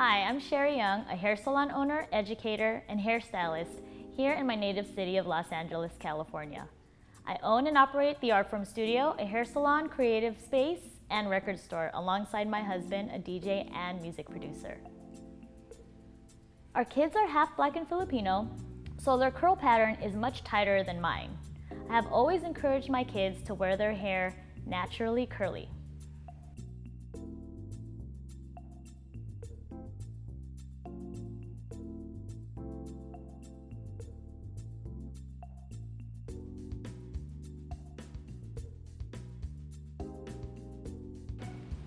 Hi, I'm Sherry Young, a hair salon owner, educator, and hairstylist here in my native city of Los Angeles, California. I own and operate the Art Form Studio, a hair salon, creative space, and record store alongside my husband, a DJ and music producer. Our kids are half Black and Filipino, so their curl pattern is much tighter than mine. I have always encouraged my kids to wear their hair naturally curly.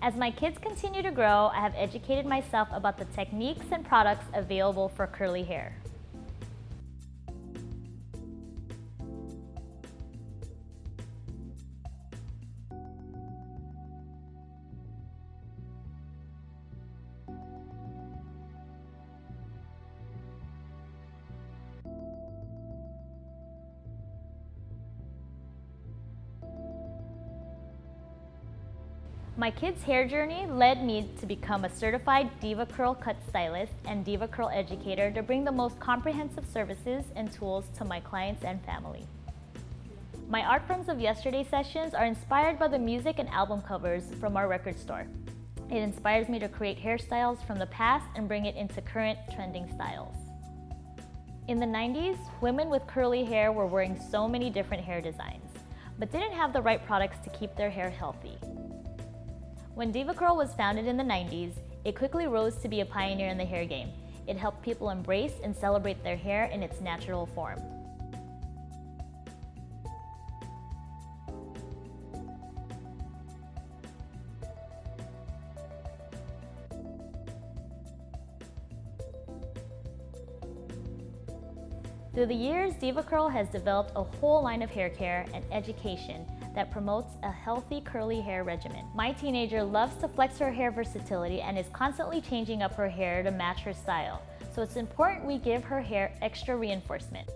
As my kids continue to grow, I have educated myself about the techniques and products available for curly hair. My kids' hair journey led me to become a certified DevaCurl cut stylist and DevaCurl educator to bring the most comprehensive services and tools to my clients and family. My art forms of yesterday sessions are inspired by the music and album covers from our record store. It inspires me to create hairstyles from the past and bring it into current trending styles. In the 90s, women with curly hair were wearing so many different hair designs, but didn't have the right products to keep their hair healthy. When DevaCurl was founded in the 90s, it quickly rose to be a pioneer in the hair game. It helped people embrace and celebrate their hair in its natural form. Through the years, DevaCurl has developed a whole line of hair care and education that promotes a healthy curly hair regimen. My teenager loves to flex her hair versatility and is constantly changing up her hair to match her style, so it's important we give her hair extra reinforcement.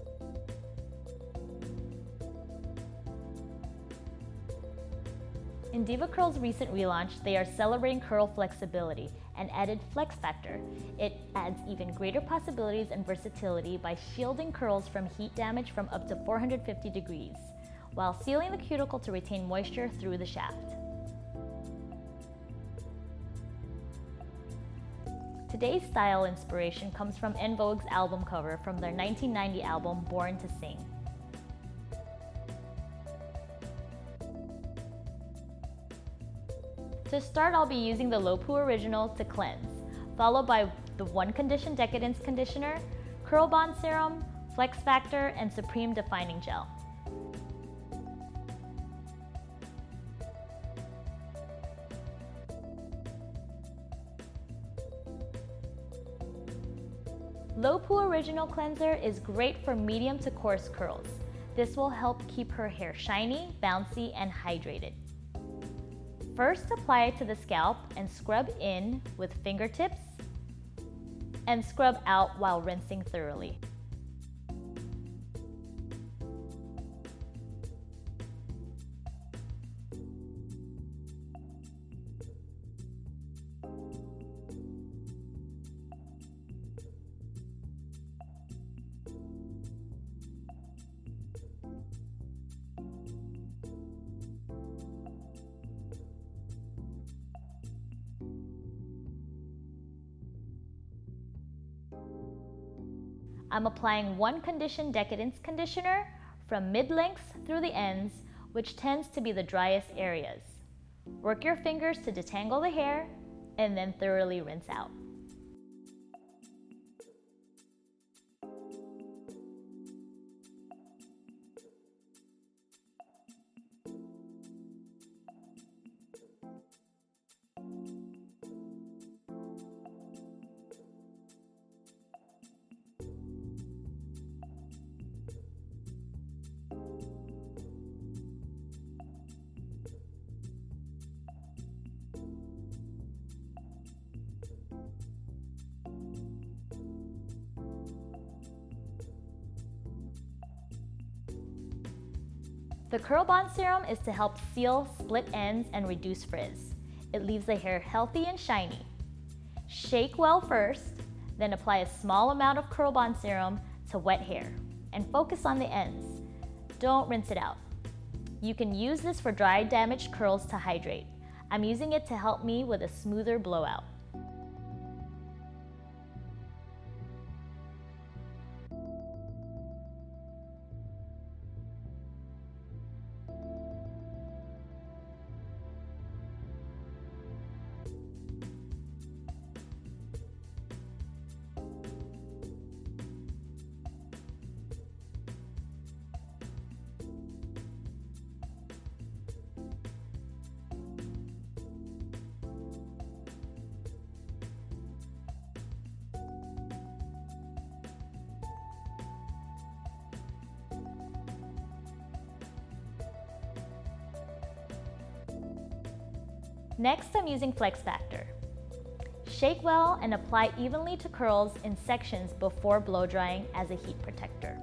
In DevaCurl's recent relaunch, they are celebrating curl flexibility and added FlexFactor. It adds even greater possibilities and versatility by shielding curls from heat damage from up to 450 degrees, while sealing the cuticle to retain moisture through the shaft. Today's style inspiration comes from En Vogue's album cover from their 1990 album Born to Sing. To start, I'll be using the Low-Poo Original to cleanse, followed by the One Condition Decadence Conditioner, CurlBond Serum, FlexFactor, and Supreme Defining Gel. Low-Poo Original Cleanser is great for medium to coarse curls. This will help keep her hair shiny, bouncy, and hydrated. First, apply it to the scalp and scrub in with fingertips and scrub out while rinsing thoroughly. I'm applying One Condition Decadence Conditioner from mid-lengths through the ends, which tends to be the driest areas. Work your fingers to detangle the hair and then thoroughly rinse out. The CurlBond Serum is to help seal split ends and reduce frizz. It leaves the hair healthy and shiny. Shake well first, then apply a small amount of CurlBond Serum to wet hair and focus on the ends. Don't rinse it out. You can use this for dry, damaged curls to hydrate. I'm using it to help me with a smoother blowout. Next, I'm using FlexFactor. Shake well and apply evenly to curls in sections before blow drying as a heat protector.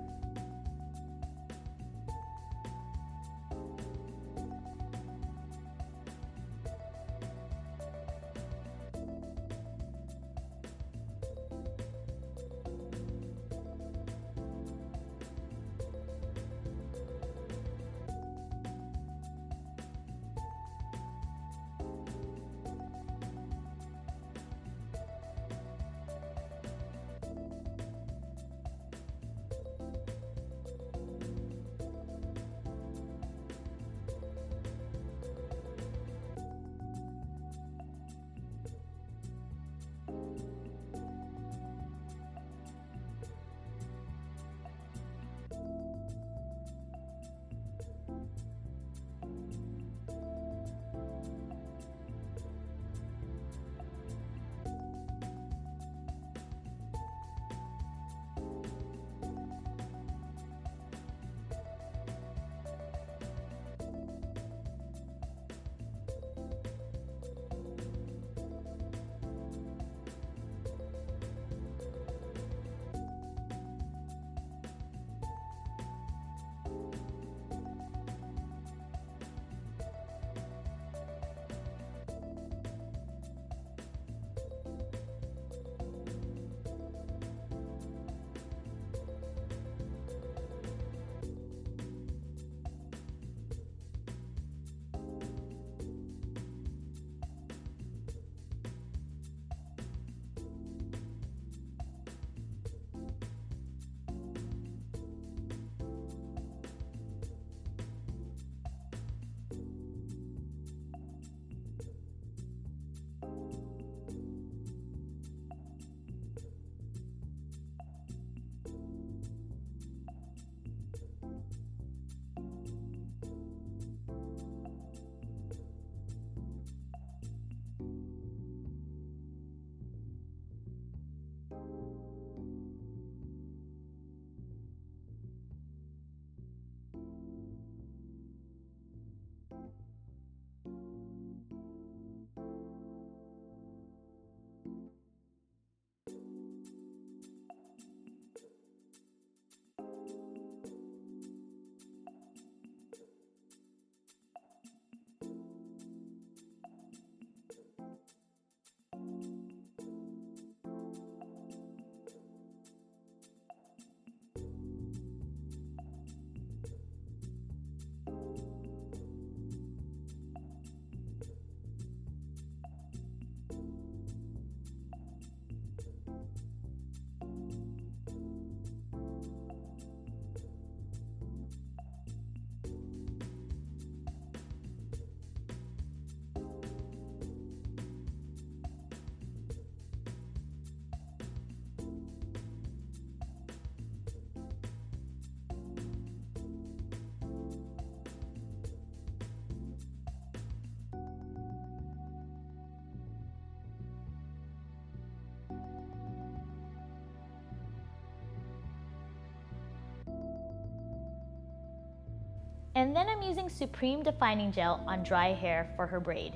And then I'm using Supreme Defining Gel on dry hair for her braid.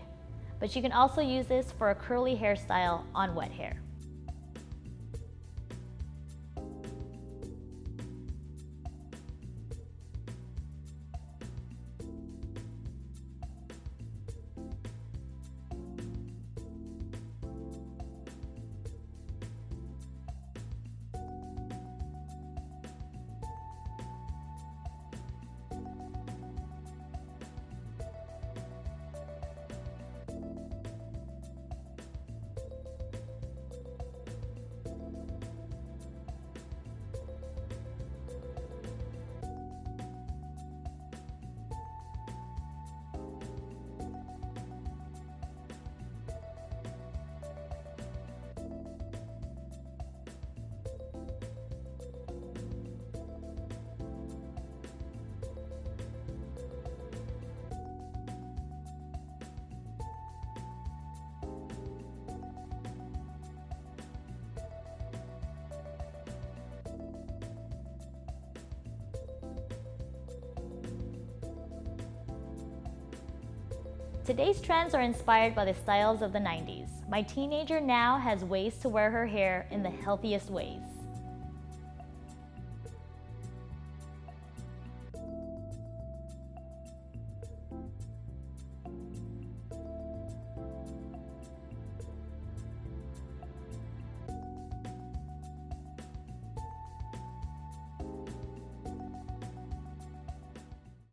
But you can also use this for a curly hairstyle on wet hair. Today's trends are inspired by the styles of the 90s. My teenager now has ways to wear her hair in the healthiest ways.